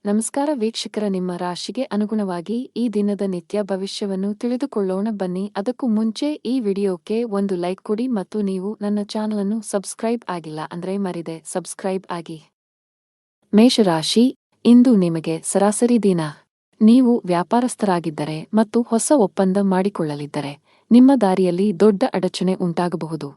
ನಮಸ್ಕಾರ ವೀಕ್ಷಕರ, ನಿಮ್ಮ ರಾಶಿಗೆ ಅನುಗುಣವಾಗಿ ಈ ದಿನದ ನಿತ್ಯ ಭವಿಷ್ಯವನ್ನು ತಿಳಿದುಕೊಳ್ಳೋಣ ಬನ್ನಿ. ಅದಕ್ಕೂ ಮುಂಚೆ ಈ ವಿಡಿಯೋಕ್ಕೆ ಒಂದು ಲೈಕ್ ಕೊಡಿ ಮತ್ತು ನೀವು ನನ್ನ ಚಾನಲ್ ಅನ್ನು ಸಬ್ಸ್ಕ್ರೈಬ್ ಆಗಿಲ್ಲ ಅಂದ್ರೆ ಮರಿದೆ ಸಬ್ಸ್ಕ್ರೈಬ್ ಆಗಿ. ಮೇಷರಾಶಿ, ಇಂದು ನಿಮಗೆ ಸರಾಸರಿ ದಿನ. ನೀವು ವ್ಯಾಪಾರಸ್ಥರಾಗಿದ್ದರೆ ಮತ್ತು ಹೊಸ ಒಪ್ಪಂದ ಮಾಡಿಕೊಳ್ಳಲಿದ್ದರೆ ನಿಮ್ಮ ದಾರಿಯಲ್ಲಿ ದೊಡ್ಡ ಅಡಚಣೆ ಉಂಟಾಗಬಹುದು.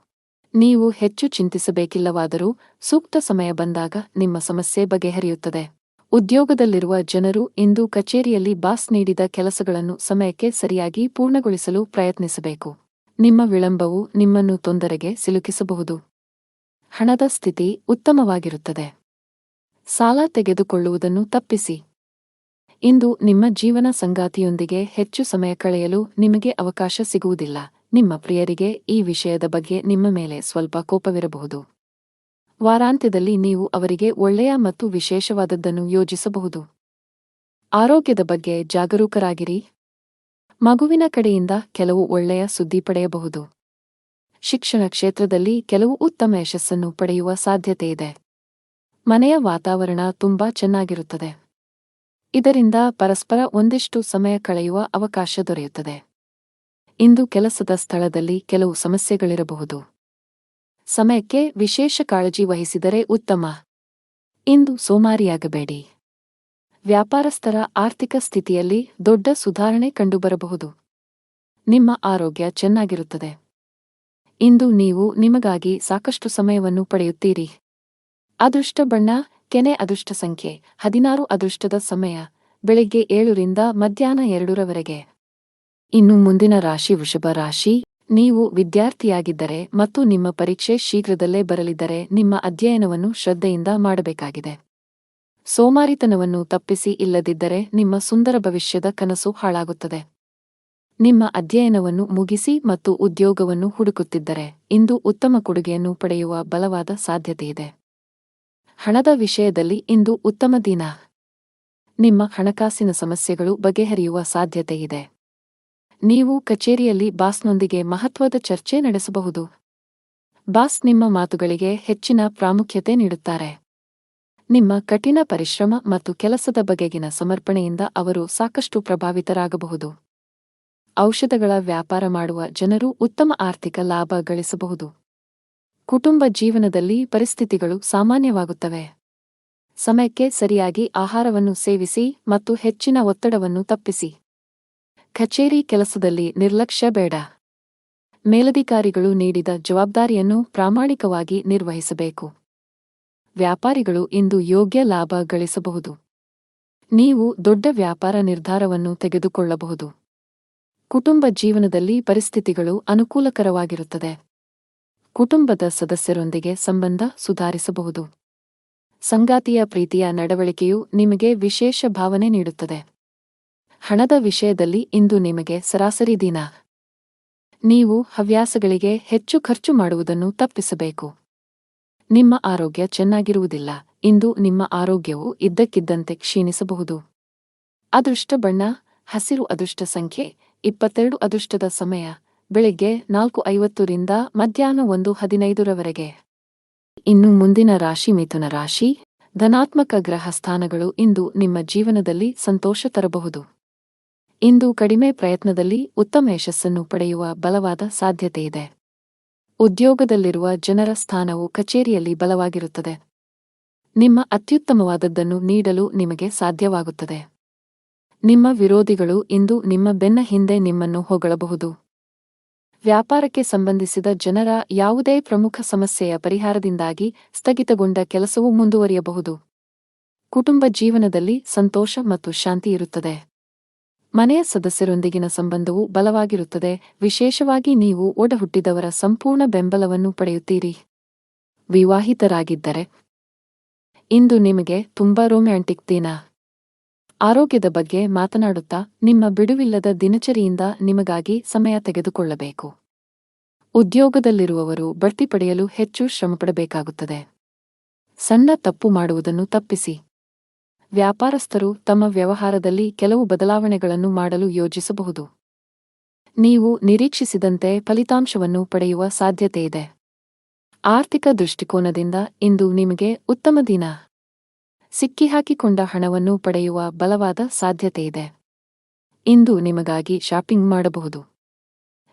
ನೀವು ಹೆಚ್ಚು ಚಿಂತಿಸಬೇಕಿಲ್ಲವಾದರೂ ಸೂಕ್ತ ಸಮಯ ಬಂದಾಗ ನಿಮ್ಮ ಸಮಸ್ಯೆ ಬಗೆಹರಿಯುತ್ತದೆ. ಉದ್ಯೋಗದಲ್ಲಿರುವ ಜನರು ಇಂದು ಕಚೇರಿಯಲ್ಲಿ ಬಾಸ್ ನೀಡಿದ ಕೆಲಸಗಳನ್ನು ಸಮಯಕ್ಕೆ ಸರಿಯಾಗಿ ಪೂರ್ಣಗೊಳಿಸಲು ಪ್ರಯತ್ನಿಸಬೇಕು. ನಿಮ್ಮ ವಿಳಂಬವು ನಿಮ್ಮನ್ನು ತೊಂದರೆಗೆ ಸಿಲುಕಿಸಬಹುದು. ಹಣದ ಸ್ಥಿತಿ ಉತ್ತಮವಾಗಿರುತ್ತದೆ. ಸಾಲ ತೆಗೆದುಕೊಳ್ಳುವುದನ್ನು ತಪ್ಪಿಸಿ. ಇಂದು ನಿಮ್ಮ ಜೀವನ ಸಂಗಾತಿಯೊಂದಿಗೆ ಹೆಚ್ಚು ಸಮಯ ಕಳೆಯಲು ನಿಮಗೆ ಅವಕಾಶ ಸಿಗುವುದಿಲ್ಲ. ನಿಮ್ಮ ಪ್ರಿಯರಿಗೆ ಈ ವಿಷಯದ ಬಗ್ಗೆ ನಿಮ್ಮ ಮೇಲೆ ಸ್ವಲ್ಪ ಕೋಪವಿರಬಹುದು. ವಾರಾಂತ್ಯದಲ್ಲಿ ನೀವು ಅವರಿಗೆ ಒಳ್ಳೆಯ ಮತ್ತು ವಿಶೇಷವಾದದ್ದನ್ನು ಯೋಜಿಸಬಹುದು. ಆರೋಗ್ಯದ ಬಗ್ಗೆ ಜಾಗರೂಕರಾಗಿರಿ. ಮಗುವಿನ ಕಡೆಯಿಂದ ಕೆಲವು ಒಳ್ಳೆಯ ಸುದ್ದಿ ಪಡೆಯಬಹುದು. ಶಿಕ್ಷಣ ಕ್ಷೇತ್ರದಲ್ಲಿ ಕೆಲವು ಉತ್ತಮ ಯಶಸ್ಸನ್ನು ಪಡೆಯುವ ಸಾಧ್ಯತೆಯಿದೆ. ಮನೆಯ ವಾತಾವರಣ ತುಂಬಾ ಚೆನ್ನಾಗಿರುತ್ತದೆ. ಇದರಿಂದ ಪರಸ್ಪರ ಒಂದಿಷ್ಟು ಸಮಯ ಕಳೆಯುವ ಅವಕಾಶ ದೊರೆಯುತ್ತದೆ. ಇಂದು ಕೆಲಸದ ಸ್ಥಳದಲ್ಲಿ ಕೆಲವು ಸಮಸ್ಯೆಗಳಿರಬಹುದು. ಸಮಯಕ್ಕೆ ವಿಶೇಷ ಕಾಳಜಿ ವಹಿಸಿದರೆ ಉತ್ತಮ. ಇಂದು ಸೋಮಾರಿಯಾಗಬೇಡಿ. ವ್ಯಾಪಾರಸ್ಥರ ಆರ್ಥಿಕ ಸ್ಥಿತಿಯಲ್ಲಿ ದೊಡ್ಡ ಸುಧಾರಣೆ ಕಂಡುಬರಬಹುದು. ನಿಮ್ಮ ಆರೋಗ್ಯ ಚೆನ್ನಾಗಿರುತ್ತದೆ. ಇಂದು ನೀವು ನಿಮಗಾಗಿ ಸಾಕಷ್ಟು ಸಮಯವನ್ನು ಪಡೆಯುತ್ತೀರಿ. ಅದೃಷ್ಟ ಬಣ್ಣ ಕೆನೆ. ಅದೃಷ್ಟ ಸಂಖ್ಯೆ 16. ಅದೃಷ್ಟದ ಸಮಯ ಬೆಳಿಗ್ಗೆ 7 ರಿಂದ ಮಧ್ಯಾಹ್ನ 2 ರವರೆಗೆ. ಇನ್ನು ಮುಂದಿನ ರಾಶಿ ವೃಷಭ ರಾಶಿ. ನೀವು ವಿದ್ಯಾರ್ಥಿಯಾಗಿದ್ದರೆ ಮತ್ತು ನಿಮ್ಮ ಪರೀಕ್ಷೆ ಶೀಘ್ರದಲ್ಲೇ ಬರಲಿದ್ದರೆ ನಿಮ್ಮ ಅಧ್ಯಯನವನ್ನು ಶ್ರದ್ಧೆಯಿಂದ ಮಾಡಬೇಕಾಗಿದೆ. ಸೋಮಾರಿತನವನ್ನು ತಪ್ಪಿಸಿ, ಇಲ್ಲದಿದ್ದರೆ ನಿಮ್ಮ ಸುಂದರ ಭವಿಷ್ಯದ ಕನಸು ಹಾಳಾಗುತ್ತದೆ. ನಿಮ್ಮ ಅಧ್ಯಯನವನ್ನು ಮುಗಿಸಿ ಮತ್ತು ಉದ್ಯೋಗವನ್ನು ಹುಡುಕುತ್ತಿದ್ದರೆ ಇಂದು ಉತ್ತಮ ಕೊಡುಗೆಯನ್ನು ಪಡೆಯುವ ಬಲವಾದ ಸಾಧ್ಯತೆಯಿದೆ. ಹಣದ ವಿಷಯದಲ್ಲಿ ಇಂದು ಉತ್ತಮ ದಿನ. ನಿಮ್ಮ ಹಣಕಾಸಿನ ಸಮಸ್ಯೆಗಳು ಬಗೆಹರಿಯುವ ಸಾಧ್ಯತೆಯಿದೆ. ನೀವು ಕಚೇರಿಯಲ್ಲಿ ಬಾಸ್ನೊಂದಿಗೆ ಮಹತ್ವದ ಚರ್ಚೆ ನಡೆಸಬಹುದು. ಬಾಸ್ ನಿಮ್ಮ ಮಾತುಗಳಿಗೆ ಹೆಚ್ಚಿನ ಪ್ರಾಮುಖ್ಯತೆ ನೀಡುತ್ತಾರೆ. ನಿಮ್ಮ ಕಠಿಣ ಪರಿಶ್ರಮ ಮತ್ತು ಕೆಲಸದ ಬಗೆಗಿನ ಸಮರ್ಪಣೆಯಿಂದ ಅವರು ಸಾಕಷ್ಟು ಪ್ರಭಾವಿತರಾಗಬಹುದು. ಔಷಧಗಳ ವ್ಯಾಪಾರ ಮಾಡುವ ಜನರು ಉತ್ತಮ ಆರ್ಥಿಕ ಲಾಭ ಗಳಿಸಬಹುದು. ಕುಟುಂಬ ಜೀವನದಲ್ಲಿ ಪರಿಸ್ಥಿತಿಗಳು ಸಾಮಾನ್ಯವಾಗುತ್ತವೆ. ಸಮಯಕ್ಕೆ ಸರಿಯಾಗಿ ಆಹಾರವನ್ನು ಸೇವಿಸಿ ಮತ್ತು ಹೆಚ್ಚಿನ ಒತ್ತಡವನ್ನು ತಪ್ಪಿಸಿ. ಕಚೇರಿ ಕೆಲಸದಲ್ಲಿ ನಿರ್ಲಕ್ಷ್ಯ ಬೇಡ. ಮೇಲಧಿಕಾರಿಗಳು ನೀಡಿದ ಜವಾಬ್ದಾರಿಯನ್ನು ಪ್ರಾಮಾಣಿಕವಾಗಿ ನಿರ್ವಹಿಸಬೇಕು. ವ್ಯಾಪಾರಿಗಳು ಇಂದು ಯೋಗ್ಯ ಲಾಭ ಗಳಿಸಬಹುದು. ನೀವು ದೊಡ್ಡ ವ್ಯಾಪಾರ ನಿರ್ಧಾರವನ್ನು ತೆಗೆದುಕೊಳ್ಳಬಹುದು. ಕುಟುಂಬ ಜೀವನದಲ್ಲಿ ಪರಿಸ್ಥಿತಿಗಳು ಅನುಕೂಲಕರವಾಗಿರುತ್ತದೆ. ಕುಟುಂಬದ ಸದಸ್ಯರೊಂದಿಗೆ ಸಂಬಂಧ ಸುಧಾರಿಸಬಹುದು. ಸಂಗಾತಿಯ ಪ್ರೀತಿಯ ನಡವಳಿಕೆಯು ನಿಮಗೆ ವಿಶೇಷ ಭಾವನೆ ನೀಡುತ್ತದೆ. ಹಣದ ವಿಷಯದಲ್ಲಿ ಇಂದು ನಿಮಗೆ ಸರಾಸರಿ ದಿನ. ನೀವು ಹವ್ಯಾಸಗಳಿಗೆ ಹೆಚ್ಚು ಖರ್ಚು ಮಾಡುವುದನ್ನು ತಪ್ಪಿಸಬೇಕು. ನಿಮ್ಮ ಆರೋಗ್ಯ ಚೆನ್ನಾಗಿರುವುದಿಲ್ಲ. ಇಂದು ನಿಮ್ಮ ಆರೋಗ್ಯವು ಇದ್ದಕ್ಕಿದ್ದಂತೆ ಕ್ಷೀಣಿಸಬಹುದು. ಅದೃಷ್ಟ ಬಣ್ಣ ಹಸಿರು. ಅದೃಷ್ಟ ಸಂಖ್ಯೆ 22. ಅದೃಷ್ಟದ ಸಮಯ ಬೆಳಿಗ್ಗೆ 4:50 ರಿಂದ ಮಧ್ಯಾಹ್ನ 1:15 ರವರೆಗೆ. ಇನ್ನು ಮುಂದಿನ ರಾಶಿ ಮಿಥುನ ರಾಶಿ. ಧನಾತ್ಮಕ ಗ್ರಹ ಸ್ಥಾನಗಳು ಇಂದು ನಿಮ್ಮ ಜೀವನದಲ್ಲಿ ಸಂತೋಷ ತರಬಹುದು. ಇಂದು ಕಡಿಮೆ ಪ್ರಯತ್ನದಲ್ಲಿ ಉತ್ತಮ ಯಶಸ್ಸನ್ನು ಪಡೆಯುವ ಬಲವಾದ ಸಾಧ್ಯತೆಯಿದೆ. ಉದ್ಯೋಗದಲ್ಲಿರುವ ಜನರ ಸ್ಥಾನವು ಕಚೇರಿಯಲ್ಲಿ ಬಲವಾಗಿರುತ್ತದೆ. ನಿಮ್ಮ ಅತ್ಯುತ್ತಮವಾದದ್ದನ್ನು ನೀಡಲು ನಿಮಗೆ ಸಾಧ್ಯವಾಗುತ್ತದೆ. ನಿಮ್ಮ ವಿರೋಧಿಗಳು ಇಂದು ನಿಮ್ಮ ಬೆನ್ನ ಹಿಂದೆ ನಿಮ್ಮನ್ನು ಹೊಗಳಬಹುದು. ವ್ಯಾಪಾರಕ್ಕೆ ಸಂಬಂಧಿಸಿದ ಜನರ ಯಾವುದೇ ಪ್ರಮುಖ ಸಮಸ್ಯೆಯ ಪರಿಹಾರದಿಂದಾಗಿ ಸ್ಥಗಿತಗೊಂಡ ಕೆಲಸವು ಮುಂದುವರಿಯಬಹುದು. ಕುಟುಂಬ ಜೀವನದಲ್ಲಿ ಸಂತೋಷ ಮತ್ತು ಶಾಂತಿ ಇರುತ್ತದೆ. ಮನೆಯ ಸದಸ್ಯರೊಂದಿಗಿನ ಸಂಬಂಧವು ಬಲವಾಗಿರುತ್ತದೆ. ವಿಶೇಷವಾಗಿ ನೀವು ಒಡಹುಟ್ಟಿದವರ ಸಂಪೂರ್ಣ ಬೆಂಬಲವನ್ನು ಪಡೆಯುತ್ತೀರಿ. ವಿವಾಹಿತರಾಗಿದ್ದರೆ ಇಂದು ನಿಮಗೆ ತುಂಬಾ ರೊಮ್ಯಾಂಟಿಕ್ ದಿನ. ಆರೋಗ್ಯದ ಬಗ್ಗೆ ಮಾತನಾಡುತ್ತಾ ನಿಮ್ಮ ಬಿಡುವಿಲ್ಲದ ದಿನಚರಿಯಿಂದ ನಿಮಗಾಗಿ ಸಮಯ ತೆಗೆದುಕೊಳ್ಳಬೇಕು. ಉದ್ಯೋಗದಲ್ಲಿರುವವರು ಬಡ್ತಿ ಪಡೆಯಲು ಹೆಚ್ಚು ಶ್ರಮಪಡಬೇಕಾಗುತ್ತದೆ. ಸಣ್ಣ ತಪ್ಪು ಮಾಡುವುದನ್ನು ತಪ್ಪಿಸಿ. ವ್ಯಾಪಾರಸ್ಥರು ತಮ್ಮ ವ್ಯವಹಾರದಲ್ಲಿ ಕೆಲವು ಬದಲಾವಣೆಗಳನ್ನು ಮಾಡಲು ಯೋಜಿಸಬಹುದು. ನೀವು ನಿರೀಕ್ಷಿಸಿದಂತೆ ಫಲಿತಾಂಶವನ್ನು ಪಡೆಯುವ ಸಾಧ್ಯತೆಯಿದೆ. ಆರ್ಥಿಕ ದೃಷ್ಟಿಕೋನದಿಂದ ಇಂದು ನಿಮಗೆ ಉತ್ತಮ ದಿನ. ಸಿಕ್ಕಿಹಾಕಿಕೊಂಡ ಹಣವನ್ನು ಪಡೆಯುವ ಬಲವಾದ ಸಾಧ್ಯತೆಯಿದೆ. ಇಂದು ನಿಮಗಾಗಿ ಶಾಪಿಂಗ್ ಮಾಡಬಹುದು.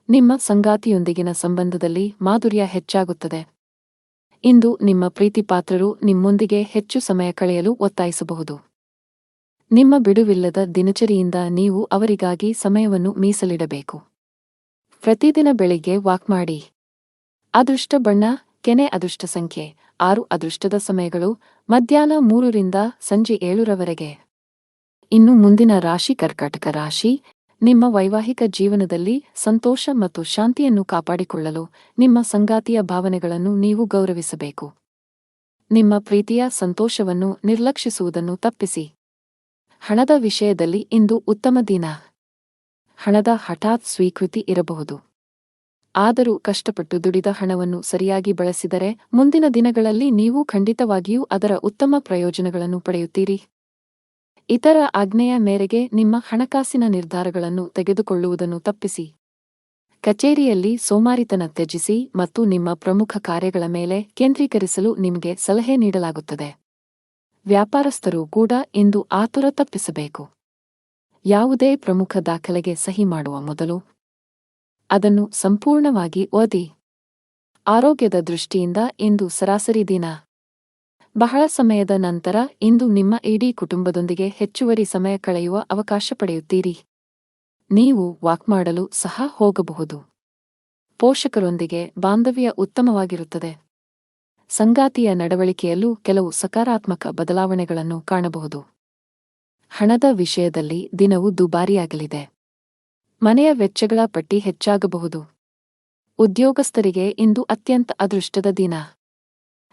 ನಿಮ್ಮ ಸಂಗಾತಿಯೊಂದಿಗಿನ ಸಂಬಂಧದಲ್ಲಿ ಮಾಧುರ್ಯ ಹೆಚ್ಚಾಗುತ್ತದೆ. ಇಂದು ನಿಮ್ಮ ಪ್ರೀತಿಪಾತ್ರರು ನಿಮ್ಮೊಂದಿಗೆ ಹೆಚ್ಚು ಸಮಯ ಕಳೆಯಲು ಒತ್ತಾಯಿಸಬಹುದು. ನಿಮ್ಮ ಬಿಡುವಿಲ್ಲದ ದಿನಚರಿಯಿಂದ ನೀವು ಅವರಿಗಾಗಿ ಸಮಯವನ್ನು ಮೀಸಲಿಡಬೇಕು. ಪ್ರತಿದಿನ ಬೆಳಿಗ್ಗೆ ವಾಕ್ ಮಾಡಿ. ಅದೃಷ್ಟ ಬಣ್ಣ ಕೆನೆ. ಅದೃಷ್ಟ ಸಂಖ್ಯೆ 6. ಅದೃಷ್ಟದ ಸಮಯಗಳು ಮಧ್ಯಾಹ್ನ 3 ರಿಂದ ಸಂಜೆ 7 ರವರೆಗೆ. ಇನ್ನು ಮುಂದಿನ ರಾಶಿ ಕರ್ಕಾಟಕ ರಾಶಿ. ನಿಮ್ಮ ವೈವಾಹಿಕ ಜೀವನದಲ್ಲಿ ಸಂತೋಷ ಮತ್ತು ಶಾಂತಿಯನ್ನು ಕಾಪಾಡಿಕೊಳ್ಳಲು ನಿಮ್ಮ ಸಂಗಾತಿಯ ಭಾವನೆಗಳನ್ನು ನೀವು ಗೌರವಿಸಬೇಕು. ನಿಮ್ಮ ಪ್ರೀತಿಯ ಸಂತೋಷವನ್ನು ನಿರ್ಲಕ್ಷಿಸುವುದನ್ನು ತಪ್ಪಿಸಿ. ಹಣದ ವಿಷಯದಲ್ಲಿ ಇಂದು ಉತ್ತಮ ದಿನ. ಹಣದ ಹಠಾತ್ ಸ್ವೀಕೃತಿ ಇರಬಹುದು. ಆದರೂ ಕಷ್ಟಪಟ್ಟು ದುಡಿದ ಹಣವನ್ನು ಸರಿಯಾಗಿ ಬಳಸಿದರೆ ಮುಂದಿನ ದಿನಗಳಲ್ಲಿ ನೀವು ಖಂಡಿತವಾಗಿಯೂ ಅದರ ಉತ್ತಮ ಪ್ರಯೋಜನಗಳನ್ನು ಪಡೆಯುತ್ತೀರಿ. ಇತರ ಆಜ್ಞೆಯ ಮೇರೆಗೆ ನಿಮ್ಮ ಹಣಕಾಸಿನ ನಿರ್ಧಾರಗಳನ್ನು ತೆಗೆದುಕೊಳ್ಳುವುದನ್ನು ತಪ್ಪಿಸಿ. ಕಚೇರಿಯಲ್ಲಿ ಸೋಮಾರಿತನ ತ್ಯಜಿಸಿ ಮತ್ತು ನಿಮ್ಮ ಪ್ರಮುಖ ಕಾರ್ಯಗಳ ಮೇಲೆ ಕೇಂದ್ರೀಕರಿಸಲು ನಿಮಗೆ ಸಲಹೆ ನೀಡಲಾಗುತ್ತದೆ. ವ್ಯಾಪಾರಸ್ಥರು ಕೂಡ ಇಂದು ಆತುರ ತಪ್ಪಿಸಬೇಕು. ಯಾವುದೇ ಪ್ರಮುಖ ದಾಖಲೆಗೆ ಸಹಿ ಮಾಡುವ ಮೊದಲು ಅದನ್ನು ಸಂಪೂರ್ಣವಾಗಿ ಓದಿ. ಆರೋಗ್ಯದ ದೃಷ್ಟಿಯಿಂದ ಇಂದು ಸರಾಸರಿ ದಿನ. ಬಹಳ ಸಮಯದ ನಂತರ ಇಂದು ನಿಮ್ಮ ಇಡೀ ಕುಟುಂಬದೊಂದಿಗೆ ಹೆಚ್ಚುವರಿ ಸಮಯ ಕಳೆಯುವ ಅವಕಾಶ ಪಡೆಯುತ್ತೀರಿ. ನೀವು ವಾಕ್ ಮಾಡಲು ಸಹ ಹೋಗಬಹುದು. ಪೋಷಕರೊಂದಿಗೆ ಬಾಂಧವ್ಯ ಉತ್ತಮವಾಗಿರುತ್ತದೆ. ಸಂಗಾತಿಯ ನಡವಳಿಕೆಯಲ್ಲೂ ಕೆಲವು ಸಕಾರಾತ್ಮಕ ಬದಲಾವಣೆಗಳನ್ನು ಕಾಣಬಹುದು. ಹಣದ ವಿಷಯದಲ್ಲಿ ದಿನವು ದುಬಾರಿಯಾಗಲಿದೆ. ಮನೆಯ ವೆಚ್ಚಗಳ ಪಟ್ಟಿ ಹೆಚ್ಚಾಗಬಹುದು. ಉದ್ಯೋಗಸ್ಥರಿಗೆ ಇಂದು ಅತ್ಯಂತ ಅದೃಷ್ಟದ ದಿನ.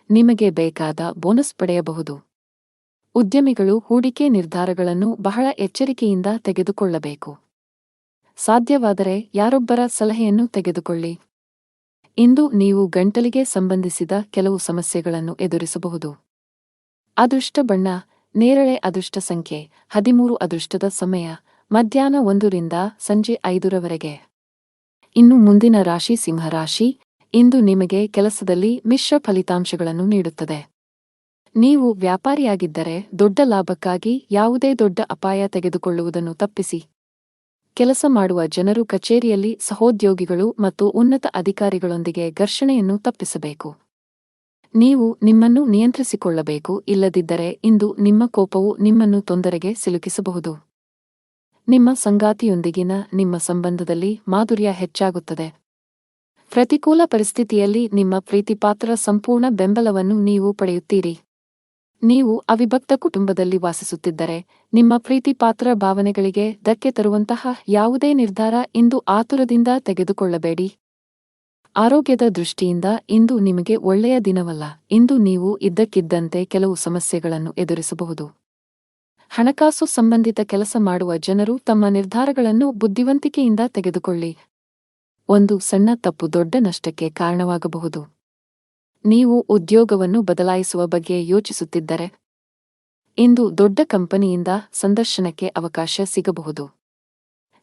ನಿಮಗೆ ಬೇಕಾದ ಬೋನಸ್ ಪಡೆಯಬಹುದು. ಉದ್ಯಮಿಗಳು ಹೂಡಿಕೆ ನಿರ್ಧಾರಗಳನ್ನು ಬಹಳ ಎಚ್ಚರಿಕೆಯಿಂದ ತೆಗೆದುಕೊಳ್ಳಬೇಕು. ಸಾಧ್ಯವಾದರೆ ಯಾರೊಬ್ಬರ ಸಲಹೆಯನ್ನು ತೆಗೆದುಕೊಳ್ಳಿ. ಇಂದು ನೀವು ಗಂಟಲಿಗೆ ಸಂಬಂಧಿಸಿದ ಕೆಲವು ಸಮಸ್ಯೆಗಳನ್ನು ಎದುರಿಸಬಹುದು. ಅದೃಷ್ಟ ಬಣ್ಣ ನೇರಳೆ. ಅದೃಷ್ಟ ಸಂಖ್ಯೆ 13. ಅದೃಷ್ಟದ ಸಮಯ ಮಧ್ಯಾಹ್ನ 1 ರಿಂದ ಸಂಜೆ 5 ರವರೆಗೆ. ಇನ್ನು ಮುಂದಿನ ರಾಶಿ ಸಿಂಹರಾಶಿ. ಇಂದು ನಿಮಗೆ ಕೆಲಸದಲ್ಲಿ ಮಿಶ್ರ ಫಲಿತಾಂಶಗಳನ್ನು ನೀಡುತ್ತದೆ. ನೀವು ವ್ಯಾಪಾರಿಯಾಗಿದ್ದರೆ ದೊಡ್ಡ ಲಾಭಕ್ಕಾಗಿ ಯಾವುದೇ ದೊಡ್ಡ ಅಪಾಯ ತೆಗೆದುಕೊಳ್ಳುವುದನ್ನು ತಪ್ಪಿಸಿ. ಕೆಲಸ ಮಾಡುವ ಜನರು ಕಚೇರಿಯಲ್ಲಿ ಸಹೋದ್ಯೋಗಿಗಳು ಮತ್ತು ಉನ್ನತ ಅಧಿಕಾರಿಗಳೊಂದಿಗೆ ಘರ್ಷಣೆಯನ್ನು ತಪ್ಪಿಸಬೇಕು. ನೀವು ನಿಮ್ಮನ್ನು ನಿಯಂತ್ರಿಸಿಕೊಳ್ಳಬೇಕು, ಇಲ್ಲದಿದ್ದರೆ ಇಂದು ನಿಮ್ಮ ಕೋಪವು ನಿಮ್ಮನ್ನು ತೊಂದರೆಗೆ ಸಿಲುಕಿಸಬಹುದು. ನಿಮ್ಮ ಸಂಗಾತಿಯೊಂದಿಗಿನ ನಿಮ್ಮ ಸಂಬಂಧದಲ್ಲಿ ಮಾಧುರ್ಯ ಹೆಚ್ಚಾಗುತ್ತದೆ. ಪ್ರತಿಕೂಲ ಪರಿಸ್ಥಿತಿಯಲ್ಲಿ ನಿಮ್ಮ ಪ್ರೀತಿಪಾತ್ರರ ಸಂಪೂರ್ಣ ಬೆಂಬಲವನ್ನು ನೀವು ಪಡೆಯುತ್ತೀರಿ. ನೀವು ಅವಿಭಕ್ತ ಕುಟುಂಬದಲ್ಲಿ ವಾಸಿಸುತ್ತಿದ್ದರೆ ನಿಮ್ಮ ಪ್ರೀತಿಪಾತ್ರರ ಭಾವನೆಗಳಿಗೆ ಧಕ್ಕೆ ತರುವಂತಹ ಯಾವುದೇ ನಿರ್ಧಾರ ಇಂದು ಆತುರದಿಂದ ತೆಗೆದುಕೊಳ್ಳಬೇಡಿ. ಆರೋಗ್ಯದ ದೃಷ್ಟಿಯಿಂದ ಇಂದು ನಿಮಗೆ ಒಳ್ಳೆಯ ದಿನವಲ್ಲ. ಇಂದು ನೀವು ಇದ್ದಕ್ಕಿದ್ದಂತೆ ಕೆಲವು ಸಮಸ್ಯೆಗಳನ್ನು ಎದುರಿಸಬಹುದು. ಹಣಕಾಸು ಸಂಬಂಧಿತ ಕೆಲಸ ಮಾಡುವ ಜನರು ತಮ್ಮ ನಿರ್ಧಾರಗಳನ್ನು ಬುದ್ಧಿವಂತಿಕೆಯಿಂದ ತೆಗೆದುಕೊಳ್ಳಿ. ಒಂದು ಸಣ್ಣ ತಪ್ಪು ದೊಡ್ಡ ನಷ್ಟಕ್ಕೆ ಕಾರಣವಾಗಬಹುದು. ನೀವು ಉದ್ಯೋಗವನ್ನು ಬದಲಾಯಿಸುವ ಬಗ್ಗೆ ಯೋಚಿಸುತ್ತಿದ್ದರೆ ಇಂದು ದೊಡ್ಡ ಕಂಪನಿಯಿಂದ ಸಂದರ್ಶನಕ್ಕೆ ಅವಕಾಶ ಸಿಗಬಹುದು.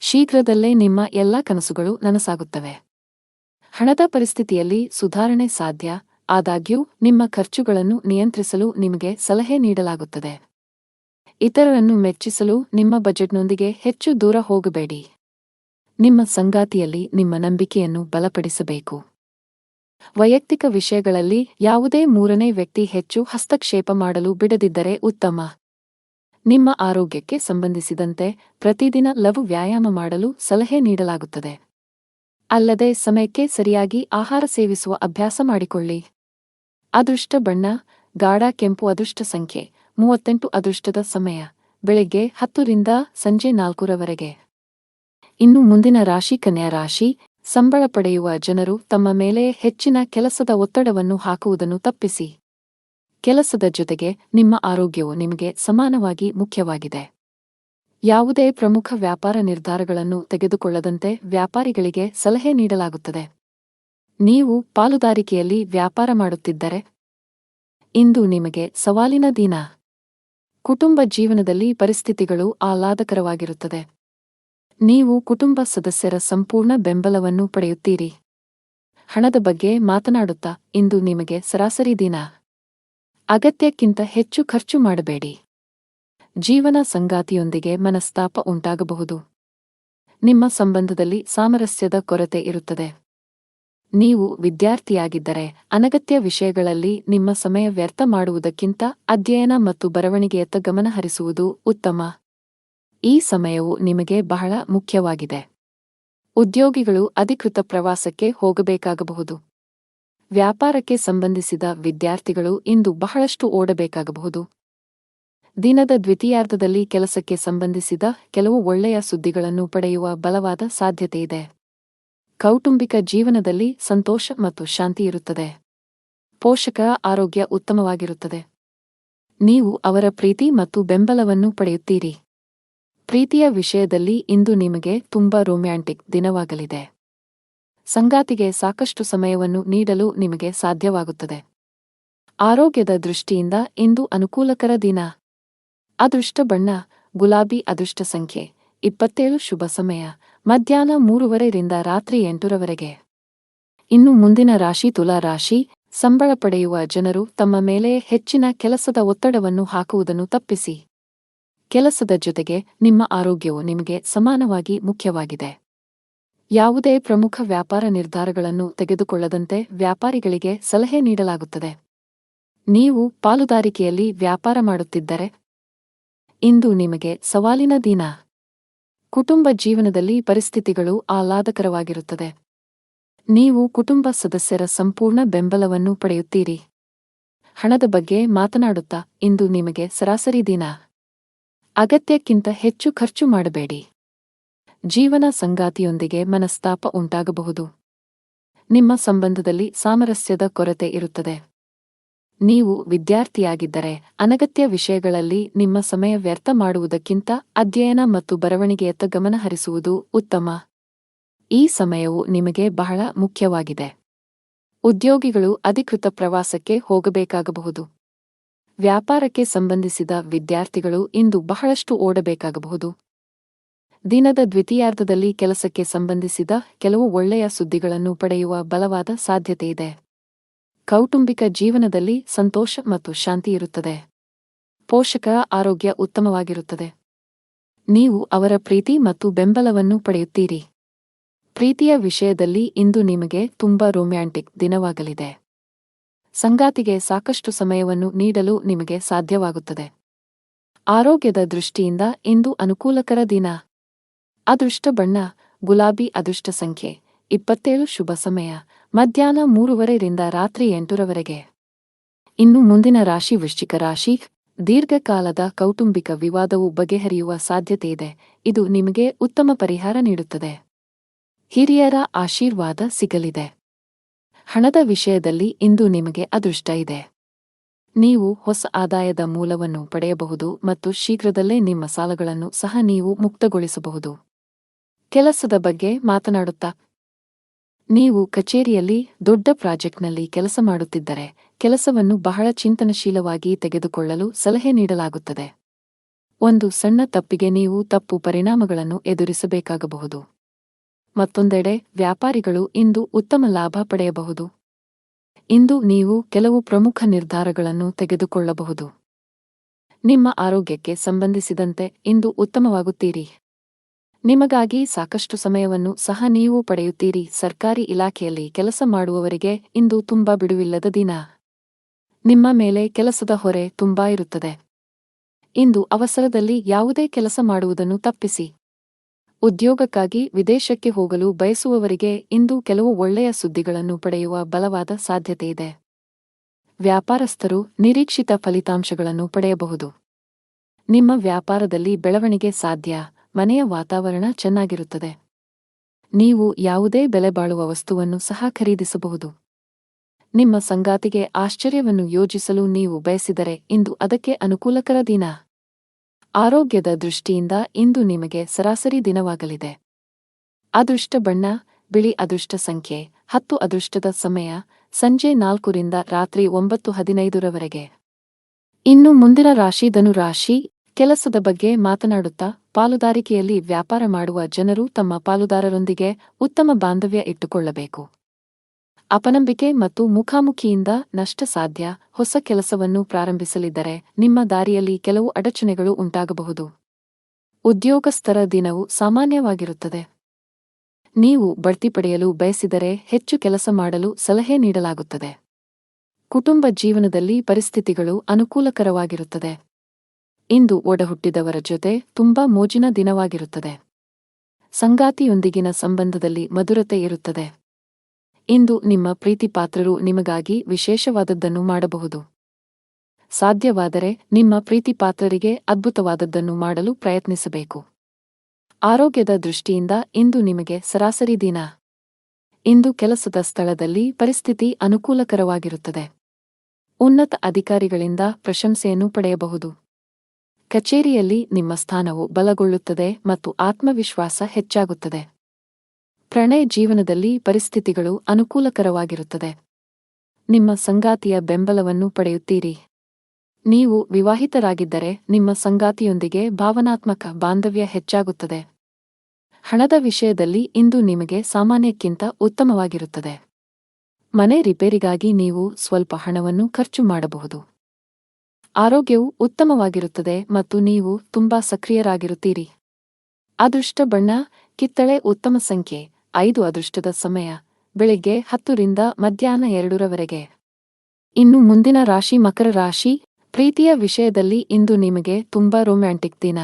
ಶೀಘ್ರದಲ್ಲೇ ನಿಮ್ಮ ಎಲ್ಲಾ ಕನಸುಗಳು ನನಸಾಗುತ್ತವೆ. ಹಣದ ಪರಿಸ್ಥಿತಿಯಲ್ಲಿ ಸುಧಾರಣೆ ಸಾಧ್ಯ. ಆದಾಗ್ಯೂ ನಿಮ್ಮ ಖರ್ಚುಗಳನ್ನು ನಿಯಂತ್ರಿಸಲು ನಿಮಗೆ ಸಲಹೆ ನೀಡಲಾಗುತ್ತದೆ. ಇತರರನ್ನು ಮೆಚ್ಚಿಸಲು ನಿಮ್ಮ ಬಜೆಟ್ನೊಂದಿಗೆ ಹೆಚ್ಚು ದೂರ ಹೋಗಬೇಡಿ. ನಿಮ್ಮ ಸಂಗಾತಿಯಲ್ಲಿ ನಿಮ್ಮ ನಂಬಿಕೆಯನ್ನು ಬಲಪಡಿಸಬೇಕು. ವೈಯಕ್ತಿಕ ವಿಷಯಗಳಲ್ಲಿ ಯಾವುದೇ ಮೂರನೇ ವ್ಯಕ್ತಿ ಹೆಚ್ಚು ಹಸ್ತಕ್ಷೇಪ ಮಾಡಲು ಬಿಡದಿದ್ದರೆ ಉತ್ತಮ. ನಿಮ್ಮ ಆರೋಗ್ಯಕ್ಕೆ ಸಂಬಂಧಿಸಿದಂತೆ ಪ್ರತಿದಿನ ಲಘು ವ್ಯಾಯಾಮ ಮಾಡಲು ಸಲಹೆ ನೀಡಲಾಗುತ್ತದೆ. ಅಲ್ಲದೆ ಸಮಯಕ್ಕೆ ಸರಿಯಾಗಿ ಆಹಾರ ಸೇವಿಸುವ ಅಭ್ಯಾಸ ಮಾಡಿಕೊಳ್ಳಿ. ಅದೃಷ್ಟ ಬಣ್ಣ ಗಾಢ ಕೆಂಪು. ಅದೃಷ್ಟ ಸಂಖ್ಯೆ 38. ಅದೃಷ್ಟದ ಸಮಯ ಬೆಳಗ್ಗೆ 10 ರಿಂದ ಸಂಜೆ 4 ರವರೆಗೆ. ಇನ್ನು ಮುಂದಿನ ರಾಶಿ ಕನ್ಯಾ ರಾಶಿ. ಸಂಬಳ ಪಡೆಯುವ ಜನರು ತಮ್ಮ ಮೇಲೆ ಹೆಚ್ಚಿನ ಕೆಲಸದ ಒತ್ತಡವನ್ನು ಹಾಕುವುದನ್ನು ತಪ್ಪಿಸಿ. ಕೆಲಸದ ಜೊತೆಗೆ ನಿಮ್ಮ ಆರೋಗ್ಯವು ನಿಮಗೆ ಸಮಾನವಾಗಿ ಮುಖ್ಯವಾಗಿದೆ. ಯಾವುದೇ ಪ್ರಮುಖ ವ್ಯಾಪಾರ ನಿರ್ಧಾರಗಳನ್ನು ತೆಗೆದುಕೊಳ್ಳದಂತೆ ವ್ಯಾಪಾರಿಗಳಿಗೆ ಸಲಹೆ ನೀಡಲಾಗುತ್ತದೆ. ನೀವು ಪಾಲುದಾರಿಕೆಯಲ್ಲಿ ವ್ಯಾಪಾರ ಮಾಡುತ್ತಿದ್ದರೆ ಇಂದು ನಿಮಗೆ ಸವಾಲಿನ ದಿನ. ಕುಟುಂಬ ಜೀವನದಲ್ಲಿ ಪರಿಸ್ಥಿತಿಗಳು ಆಹ್ಲಾದಕರವಾಗಿರುತ್ತದೆ. ನೀವು ಕುಟುಂಬ ಸದಸ್ಯರ ಸಂಪೂರ್ಣ ಬೆಂಬಲವನ್ನು ಪಡೆಯುತ್ತೀರಿ. ಹಣದ ಬಗ್ಗೆ ಮಾತನಾಡುತ್ತಾ ಇಂದು ನಿಮಗೆ ಸರಾಸರಿ ದಿನ. ಅಗತ್ಯಕ್ಕಿಂತ ಹೆಚ್ಚು ಖರ್ಚು ಮಾಡಬೇಡಿ. ಜೀವನ ಸಂಗಾತಿಯೊಂದಿಗೆ ಮನಸ್ತಾಪ ಉಂಟಾಗಬಹುದು. ನಿಮ್ಮ ಸಂಬಂಧದಲ್ಲಿ ಸಾಮರಸ್ಯದ ಕೊರತೆ ಇರುತ್ತದೆ. ನೀವು ವಿದ್ಯಾರ್ಥಿಯಾಗಿದ್ದರೆ ಅನಗತ್ಯ ವಿಷಯಗಳಲ್ಲಿ ನಿಮ್ಮ ಸಮಯ ವ್ಯರ್ಥ ಮಾಡುವುದಕ್ಕಿಂತ ಅಧ್ಯಯನ ಮತ್ತು ಬರವಣಿಗೆಯತ್ತ ಗಮನ ಹರಿಸುವುದು ಉತ್ತಮ. ಈ ಸಮಯವು ನಿಮಗೆ ಬಹಳ ಮುಖ್ಯವಾಗಿದೆ. ಉದ್ಯೋಗಿಗಳು ಅಧಿಕೃತ ಪ್ರವಾಸಕ್ಕೆ ಹೋಗಬೇಕಾಗಬಹುದು. ವ್ಯಾಪಾರಕ್ಕೆ ಸಂಬಂಧಿಸಿದ ವಿದ್ಯಾರ್ಥಿಗಳು ಇಂದು ಬಹಳಷ್ಟು ಓಡಬೇಕಾಗಬಹುದು. ದಿನದ ದ್ವಿತೀಯಾರ್ಧದಲ್ಲಿ ಕೆಲಸಕ್ಕೆ ಸಂಬಂಧಿಸಿದ ಕೆಲವು ಒಳ್ಳೆಯ ಸುದ್ದಿಗಳನ್ನು ಪಡೆಯುವ ಬಲವಾದ ಸಾಧ್ಯತೆಯಿದೆ. ಕೌಟುಂಬಿಕ ಜೀವನದಲ್ಲಿ ಸಂತೋಷ ಮತ್ತು ಶಾಂತಿ ಇರುತ್ತದೆ. ಪೋಷಕರ ಆರೋಗ್ಯ ಉತ್ತಮವಾಗಿರುತ್ತದೆ. ನೀವು ಅವರ ಪ್ರೀತಿ ಮತ್ತು ಬೆಂಬಲವನ್ನು ಪಡೆಯುತ್ತೀರಿ. ಪ್ರೀತಿಯ ವಿಷಯದಲ್ಲಿ ಇಂದು ನಿಮಗೆ ತುಂಬಾ ರೊಮ್ಯಾಂಟಿಕ್ ದಿನವಾಗಲಿದೆ. ಸಂಗಾತಿಗೆ ಸಾಕಷ್ಟು ಸಮಯವನ್ನು ನೀಡಲು ನಿಮಗೆ ಸಾಧ್ಯವಾಗುತ್ತದೆ. ಆರೋಗ್ಯದ ದೃಷ್ಟಿಯಿಂದ ಇಂದು ಅನುಕೂಲಕರ ದಿನ. ಅದೃಷ್ಟ ಬಣ್ಣ ಗುಲಾಬಿ. ಅದೃಷ್ಟ ಸಂಖ್ಯೆ 27. ಶುಭ ಸಮಯ ಮಧ್ಯಾಹ್ನ 3:30 ರಿಂದ ರಾತ್ರಿ 8:00 ಇನ್ನು ಮುಂದಿನ ರಾಶಿ ತುಲಾ ರಾಶಿ. ಸಂಬಳ ಪಡೆಯುವ ಜನರು ತಮ್ಮ ಮೇಲೆ ಹೆಚ್ಚಿನ ಕೆಲಸದ ಒತ್ತಡವನ್ನು ಹಾಕುವುದನ್ನು ತಪ್ಪಿಸಿ. ಕೆಲಸದ ಜೊತೆಗೆ ನಿಮ್ಮ ಆರೋಗ್ಯವು ನಿಮಗೆ ಸಮಾನವಾಗಿ ಮುಖ್ಯವಾಗಿದೆ. ಯಾವುದೇ ಪ್ರಮುಖ ವ್ಯಾಪಾರ ನಿರ್ಧಾರಗಳನ್ನು ತೆಗೆದುಕೊಳ್ಳದಂತೆ ವ್ಯಾಪಾರಿಗಳಿಗೆ ಸಲಹೆ ನೀಡಲಾಗುತ್ತದೆ. ನೀವು ಪಾಲುದಾರಿಕೆಯಲ್ಲಿ ವ್ಯಾಪಾರ ಮಾಡುತ್ತಿದ್ದರೆ ಇಂದು ನಿಮಗೆ ಸವಾಲಿನ ದಿನ. ಕುಟುಂಬ ಜೀವನದಲ್ಲಿ ಪರಿಸ್ಥಿತಿಗಳು ಆಹ್ಲಾದಕರವಾಗಿರುತ್ತದೆ. ನೀವು ಕುಟುಂಬ ಸದಸ್ಯರ ಸಂಪೂರ್ಣ ಬೆಂಬಲವನ್ನು ಪಡೆಯುತ್ತೀರಿ. ಹಣದ ಬಗ್ಗೆ ಮಾತನಾಡುತ್ತಾ ಇಂದು ನಿಮಗೆ ಸರಾಸರಿ ದಿನ. ಅಗತ್ಯಕ್ಕಿಂತ ಹೆಚ್ಚು ಖರ್ಚು ಮಾಡಬೇಡಿ. ಜೀವನ ಸಂಗಾತಿಯೊಂದಿಗೆ ಮನಸ್ತಾಪ ಉಂಟಾಗಬಹುದು. ನಿಮ್ಮ ಸಂಬಂಧದಲ್ಲಿ ಸಾಮರಸ್ಯದ ಕೊರತೆ ಇರುತ್ತದೆ. ನೀವು ವಿದ್ಯಾರ್ಥಿಯಾಗಿದ್ದರೆ ಅನಗತ್ಯ ವಿಷಯಗಳಲ್ಲಿ ನಿಮ್ಮ ಸಮಯ ವ್ಯರ್ಥ ಮಾಡುವುದಕ್ಕಿಂತ ಅಧ್ಯಯನ ಮತ್ತು ಬರವಣಿಗೆಯತ್ತ ಗಮನ ಹರಿಸುವುದು ಉತ್ತಮ. ಈ ಸಮಯವು ನಿಮಗೆ ಬಹಳ ಮುಖ್ಯವಾಗಿದೆ. ಉದ್ಯೋಗಿಗಳು ಅಧಿಕೃತ ಪ್ರವಾಸಕ್ಕೆ ಹೋಗಬೇಕಾಗಬಹುದು. ವ್ಯಾಪಾರಕ್ಕೆ ಸಂಬಂಧಿಸಿದ ವಿದ್ಯಾರ್ಥಿಗಳು ಇಂದು ಬಹಳಷ್ಟು ಓಡಬೇಕಾಗಬಹುದು. ದಿನದ ದ್ವಿತೀಯಾರ್ಧದಲ್ಲಿ ಕೆಲಸಕ್ಕೆ ಸಂಬಂಧಿಸಿದ ಕೆಲವು ಒಳ್ಳೆಯ ಸುದ್ದಿಗಳನ್ನು ಪಡೆಯುವ ಬಲವಾದ ಸಾಧ್ಯತೆಯಿದೆ. ಕೌಟುಂಬಿಕ ಜೀವನದಲ್ಲಿ ಸಂತೋಷ ಮತ್ತು ಶಾಂತಿ ಇರುತ್ತದೆ. ಪೋಷಕರ ಆರೋಗ್ಯ ಉತ್ತಮವಾಗಿರುತ್ತದೆ. ನೀವು ಅವರ ಪ್ರೀತಿ ಮತ್ತು ಬೆಂಬಲವನ್ನು ಪಡೆಯುತ್ತೀರಿ. ಪ್ರೀತಿಯ ವಿಷಯದಲ್ಲಿ ಇಂದು ನಿಮಗೆ ತುಂಬಾ ರೊಮ್ಯಾಂಟಿಕ್ ದಿನವಾಗಲಿದೆ. ಸಂಗಾತಿಗೆ ಸಾಕಷ್ಟು ಸಮಯವನ್ನು ನೀಡಲು ನಿಮಗೆ ಸಾಧ್ಯವಾಗುತ್ತದೆ. ಆರೋಗ್ಯದ ದೃಷ್ಟಿಯಿಂದ ಇಂದು ಅನುಕೂಲಕರ ದಿನ. ಅದೃಷ್ಟ ಬಣ್ಣ ಗುಲಾಬಿ. ಅದೃಷ್ಟ ಸಂಖ್ಯೆ 27. ಶುಭ ಸಮಯ ಮಧ್ಯಾಹ್ನ 3:30 ರಿಂದ ರಾತ್ರಿ 8:00 ಇನ್ನು ಮುಂದಿನ ರಾಶಿ ವೃಶ್ಚಿಕ ರಾಶಿ. ದೀರ್ಘಕಾಲದ ಕೌಟುಂಬಿಕ ವಿವಾದವು ಬಗೆಹರಿಯುವ ಸಾಧ್ಯತೆಯಿದೆ. ಇದು ನಿಮಗೆ ಉತ್ತಮ ಪರಿಹಾರ ನೀಡುತ್ತದೆ. ಹಿರಿಯರ ಆಶೀರ್ವಾದ ಸಿಗಲಿದೆ. ಹಣದ ವಿಷಯದಲ್ಲಿ ಇಂದು ನಿಮಗೆ ಅದೃಷ್ಟ ಇದೆ. ನೀವು ಹೊಸ ಆದಾಯದ ಮೂಲವನ್ನು ಪಡೆಯಬಹುದು ಮತ್ತು ಶೀಘ್ರದಲ್ಲೇ ನಿಮ್ಮ ಸಾಲಗಳನ್ನು ಸಹ ನೀವು ಮುಕ್ತಗೊಳಿಸಬಹುದು. ಕೆಲಸದ ಬಗ್ಗೆ ಮಾತನಾಡುತ್ತಾ ನೀವು ಕಚೇರಿಯಲ್ಲಿ ದೊಡ್ಡ ಪ್ರಾಜೆಕ್ಟ್ನಲ್ಲಿ ಕೆಲಸ ಮಾಡುತ್ತಿದ್ದರೆ ಕೆಲಸವನ್ನು ಬಹಳ ಚಿಂತನಶೀಲವಾಗಿ ತೆಗೆದುಕೊಳ್ಳಲು ಸಲಹೆ ನೀಡಲಾಗುತ್ತದೆ. ಒಂದು ಸಣ್ಣ ತಪ್ಪಿಗೆ ನೀವು ತಪ್ಪು ಪರಿಣಾಮಗಳನ್ನು ಎದುರಿಸಬೇಕಾಗಬಹುದು. ಮತ್ತೊಂದೆಡೆ ವ್ಯಾಪಾರಿಗಳು ಇಂದು ಉತ್ತಮ ಲಾಭ ಪಡೆಯಬಹುದು. ಇಂದು ನೀವು ಕೆಲವು ಪ್ರಮುಖ ನಿರ್ಧಾರಗಳನ್ನು ತೆಗೆದುಕೊಳ್ಳಬಹುದು. ನಿಮ್ಮ ಆರೋಗ್ಯಕ್ಕೆ ಸಂಬಂಧಿಸಿದಂತೆ ಇಂದು ಉತ್ತಮವಾಗುತ್ತೀರಿ. ನಿಮಗಾಗಿ ಸಾಕಷ್ಟು ಸಮಯವನ್ನು ಸಹ ನೀವು ಪಡೆಯುತ್ತೀರಿ. ಸರ್ಕಾರಿ ಇಲಾಖೆಯಲ್ಲಿ ಕೆಲಸ ಮಾಡುವವರಿಗೆ ಇಂದು ತುಂಬಾ ಬಿಡುವಿಲ್ಲದ ದಿನ. ನಿಮ್ಮ ಮೇಲೆ ಕೆಲಸದ ಹೊರೆ ತುಂಬಾ ಇರುತ್ತದೆ. ಇಂದು ಅವಸರದಲ್ಲಿ ಯಾವುದೇ ಕೆಲಸ ಮಾಡುವುದನ್ನು ತಪ್ಪಿಸಿ. ಉದ್ಯೋಗಕ್ಕಾಗಿ ವಿದೇಶಕ್ಕೆ ಹೋಗಲು ಬಯಸುವವರಿಗೆ ಇಂದು ಕೆಲವು ಒಳ್ಳೆಯ ಸುದ್ದಿಗಳನ್ನು ಪಡೆಯುವ ಬಲವಾದ ಸಾಧ್ಯತೆಯಿದೆ. ವ್ಯಾಪಾರಸ್ಥರು ನಿರೀಕ್ಷಿತ ಫಲಿತಾಂಶಗಳನ್ನು ಪಡೆಯಬಹುದು. ನಿಮ್ಮ ವ್ಯಾಪಾರದಲ್ಲಿ ಬೆಳವಣಿಗೆ ಸಾಧ್ಯ. ಮನೆಯ ವಾತಾವರಣ ಚೆನ್ನಾಗಿರುತ್ತದೆ. ನೀವು ಯಾವುದೇ ಬೆಲೆ ಬಾಳುವ ವಸ್ತುವನ್ನು ಸಹ ಖರೀದಿಸಬಹುದು. ನಿಮ್ಮ ಸಂಗಾತಿಗೆ ಆಶ್ಚರ್ಯವನ್ನು ಯೋಜಿಸಲು ನೀವು ಬಯಸಿದರೆ ಇಂದು ಅದಕ್ಕೆ ಅನುಕೂಲಕರ ದಿನ. ಆರೋಗ್ಯದ ದೃಷ್ಟಿಯಿಂದ ಇಂದು ನಿಮಗೆ ಸರಾಸರಿ ದಿನವಾಗಲಿದೆ. ಅದೃಷ್ಟ ಬಣ್ಣ ಬಿಳಿ. ಅದೃಷ್ಟ ಸಂಖ್ಯೆ 10. ಅದೃಷ್ಟದ ಸಮಯ ಸಂಜೆ 4 ರಿಂದ ರಾತ್ರಿ 9:15 ಇನ್ನು ಮುಂದಿನ ರಾಶಿ ಧನು ರಾಶಿ. ಕೆಲಸದ ಬಗ್ಗೆ ಮಾತನಾಡುತ್ತಾ ಪಾಲುದಾರಿಕೆಯಲ್ಲಿ ವ್ಯಾಪಾರ ಮಾಡುವ ಜನರು ತಮ್ಮ ಪಾಲುದಾರರೊಂದಿಗೆ ಉತ್ತಮ ಬಾಂಧವ್ಯ ಇಟ್ಟುಕೊಳ್ಳಬೇಕು. ಅಪನಂಬಿಕೆ ಮತ್ತು ಮುಖಾಮುಖಿಯಿಂದ ನಷ್ಟ ಸಾಧ್ಯ. ಹೊಸ ಕೆಲಸವನ್ನು ಪ್ರಾರಂಭಿಸಲಿದ್ದರೆ ನಿಮ್ಮ ದಾರಿಯಲ್ಲಿ ಕೆಲವು ಅಡಚಣೆಗಳು ಉಂಟಾಗಬಹುದು. ಉದ್ಯೋಗಸ್ಥರ ದಿನವು ಸಾಮಾನ್ಯವಾಗಿರುತ್ತದೆ. ನೀವು ಬಡ್ತಿ ಪಡೆಯಲು ಬಯಸಿದರೆ ಹೆಚ್ಚು ಕೆಲಸ ಮಾಡಲು ಸಲಹೆ ನೀಡಲಾಗುತ್ತದೆ. ಕುಟುಂಬ ಜೀವನದಲ್ಲಿ ಪರಿಸ್ಥಿತಿಗಳು ಅನುಕೂಲಕರವಾಗಿರುತ್ತದೆ. ಇಂದು ಒಡಹುಟ್ಟಿದವರ ಜೊತೆ ತುಂಬಾ ಮೋಜಿನ ದಿನವಾಗಿರುತ್ತದೆ. ಸಂಗಾತಿಯೊಂದಿಗಿನ ಸಂಬಂಧದಲ್ಲಿ ಮಧುರತೆ ಇರುತ್ತದೆ. ಇಂದು ನಿಮ್ಮ ಪ್ರೀತಿಪಾತ್ರರು ನಿಮಗಾಗಿ ವಿಶೇಷವಾದದ್ದನ್ನು ಮಾಡಬಹುದು. ಸಾಧ್ಯವಾದರೆ ನಿಮ್ಮ ಪ್ರೀತಿಪಾತ್ರರಿಗೆ ಅದ್ಭುತವಾದದ್ದನ್ನು ಮಾಡಲು ಪ್ರಯತ್ನಿಸಬೇಕು. ಆರೋಗ್ಯದ ದೃಷ್ಟಿಯಿಂದ ಇಂದು ನಿಮಗೆ ಸರಾಸರಿ ದಿನ. ಇಂದು ಕೆಲಸದ ಸ್ಥಳದಲ್ಲಿ ಪರಿಸ್ಥಿತಿ ಅನುಕೂಲಕರವಾಗಿರುತ್ತದೆ. ಉನ್ನತ ಅಧಿಕಾರಿಗಳಿಂದ ಪ್ರಶಂಸೆಯನ್ನು ಪಡೆಯಬಹುದು. ಕಚೇರಿಯಲ್ಲಿ ನಿಮ್ಮ ಸ್ಥಾನವು ಬಲಗೊಳ್ಳುತ್ತದೆ ಮತ್ತು ಆತ್ಮವಿಶ್ವಾಸ ಹೆಚ್ಚಾಗುತ್ತದೆ. ಪ್ರಣಯ ಜೀವನದಲ್ಲಿ ಪರಿಸ್ಥಿತಿಗಳು ಅನುಕೂಲಕರವಾಗಿರುತ್ತದೆ. ನಿಮ್ಮ ಸಂಗಾತಿಯ ಬೆಂಬಲವನ್ನು ಪಡೆಯುತ್ತೀರಿ. ನೀವು ವಿವಾಹಿತರಾಗಿದ್ದರೆ ನಿಮ್ಮ ಸಂಗಾತಿಯೊಂದಿಗೆ ಭಾವನಾತ್ಮಕ ಬಾಂಧವ್ಯ ಹೆಚ್ಚಾಗುತ್ತದೆ. ಹಣದ ವಿಷಯದಲ್ಲಿ ಇಂದು ನಿಮಗೆ ಸಾಮಾನ್ಯಕ್ಕಿಂತ ಉತ್ತಮವಾಗಿರುತ್ತದೆ. ಮನೆ ರಿಪೇರಿಗಾಗಿ ನೀವು ಸ್ವಲ್ಪ ಹಣವನ್ನು ಖರ್ಚು ಮಾಡಬಹುದು. ಆರೋಗ್ಯವು ಉತ್ತಮವಾಗಿರುತ್ತದೆ ಮತ್ತು ನೀವು ತುಂಬಾ ಸಕ್ರಿಯರಾಗಿರುತ್ತೀರಿ. ಅದೃಷ್ಟ ಬಣ್ಣ ಕಿತ್ತಳೆ. ಉತ್ತಮ ಸಂಖ್ಯೆ 5. ಅದೃಷ್ಟದ ಸಮಯ ಬೆಳಿಗ್ಗೆ 10 ರಿಂದ ಮಧ್ಯಾಹ್ನ 2 ರವರೆಗೆ. ಇನ್ನು ಮುಂದಿನ ರಾಶಿ ಮಕರ ರಾಶಿ. ಪ್ರೀತಿಯ ವಿಷಯದಲ್ಲಿ ಇಂದು ನಿಮಗೆ ತುಂಬಾ ರೊಮ್ಯಾಂಟಿಕ್ ದಿನ.